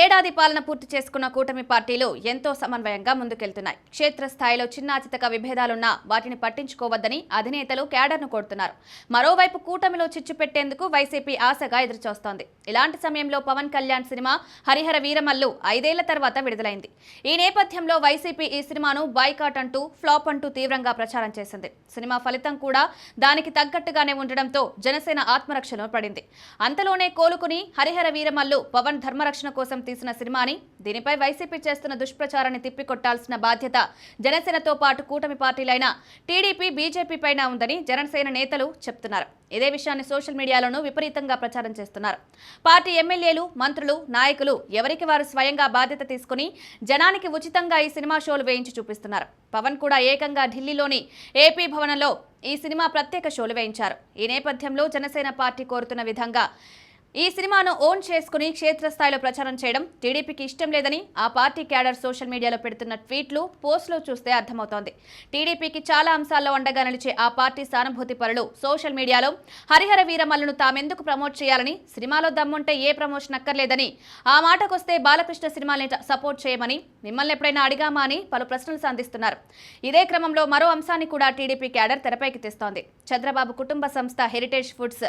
ఏడాది పాలన పూర్తి చేసుకున్న కూటమి పార్టీలు ఎంతో సమన్వయంగా ముందుకెళ్తున్నాయి. క్షేత్రస్థాయిలో చిన్నాచితక విభేదాలున్నా వాటిని పట్టించుకోవద్దని అధినేతలు క్యాడర్ను కోరుతున్నారు. మరోవైపు కూటమిలో చిచ్చు పెట్టేందుకు వైసీపీ ఆశగా ఎదురుచూస్తోంది. ఇలాంటి సమయంలో పవన్ కళ్యాణ్ సినిమా హరిహర వీరమల్లు 5 ఏళ్ల తర్వాత విడుదలైంది. ఈ నేపథ్యంలో వైసీపీ ఈ సినిమాను బాయ్కాట్ అంటూ ఫ్లాప్ అంటూ తీవ్రంగా ప్రచారం చేసింది. సినిమా ఫలితం కూడా దానికి తగ్గట్టుగానే ఉండడంతో జనసేన ఆత్మరక్షణలో పడింది. అంతలోనే కోలుకుని హరిహర వీరమల్లు పవన్ ధర్మరక్షణ కోసం తీసిన సినిమాని దీనిపై వైసీపీ చేస్తున్న దుష్ప్రచారాన్ని తిప్పికొట్టాల్సిన బాధ్యత జనసేనతో పాటు కూటమి పార్టీలైన టీడీపీ, బీజేపీ పైన ఉందని జనసేన నేతలు చెప్తున్నారు. ఇదే విషయాన్ని సోషల్ మీడియాలోనూ విపరీతంగా ప్రచారం చేస్తున్నారు. పార్టీ ఎమ్మెల్యేలు, మంత్రులు, నాయకులు ఎవరికి వారు స్వయంగా బాధ్యత తీసుకుని జనానికి ఉచితంగా ఈ సినిమా షోలు వేయించి చూపిస్తున్నారు. పవన్ కూడా ఏకంగా ఢిల్లీలోని ఏపీ భవనంలో ఈ సినిమా ప్రత్యేక షోలు వేయించారు. ఈ నేపథ్యంలో జనసేన పార్టీ కోరుతున్న విధంగా ఈ సినిమాను ఓన్ చేసుకుని క్షేత్రస్థాయిలో ప్రచారం చేయడం టీడీపీకి ఇష్టం లేదని ఆ పార్టీ క్యాడర్ సోషల్ మీడియాలో పెడుతున్న ట్వీట్లు, పోస్టులు చూస్తే అర్థమవుతోంది. టీడీపీకి చాలా అంశాల్లో అండగా నిలిచే ఆ పార్టీ సానుభూతి పరులు సోషల్ మీడియాలో హరిహర వీరమల్లును తామెందుకు ప్రమోట్ చేయాలని, సినిమాలో దమ్ముంటే ఏ ప్రమోషన్ అక్కర్లేదని, ఆ మాటకొస్తే బాలకృష్ణ సినిమాల్ని సపోర్ట్ చేయమని మిమ్మల్ని ఎప్పుడైనా అడిగామా అని పలు ప్రశ్నలు సంధిస్తున్నారు. ఇదే క్రమంలో మరో అంశాన్ని కూడా టీడీపీ క్యాడర్ తెరపైకి తెస్తోంది. చంద్రబాబు కుటుంబ సంస్థ హెరిటేజ్ ఫుడ్స్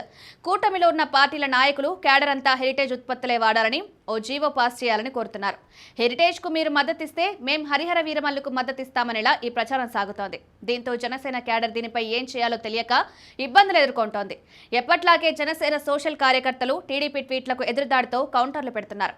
కూటమిలో ఉన్న పార్టీల నాయకులు క్యాడర్ అంతా హెరిటేజ్ ఉత్పత్తులే వాడాలని ఓ జీవో పాస్ చేయాలని కోరుతున్నారు. హెరిటేజ్ కు మీరు మద్దతిస్తే మేం హరిహర వీరమల్లుకు మద్దతిస్తామనేలా ఈ ప్రచారం సాగుతోంది. దీంతో జనసేన క్యాడర్ దీనిపై ఏం చేయాలో తెలియక ఇబ్బందులు ఎదుర్కొంటోంది. ఎప్పట్లాగే జనసేన సోషల్ కార్యకర్తలు టీడీపీ ట్వీట్లకు ఎదురుదాడితో కౌంటర్లు పెడుతున్నారు.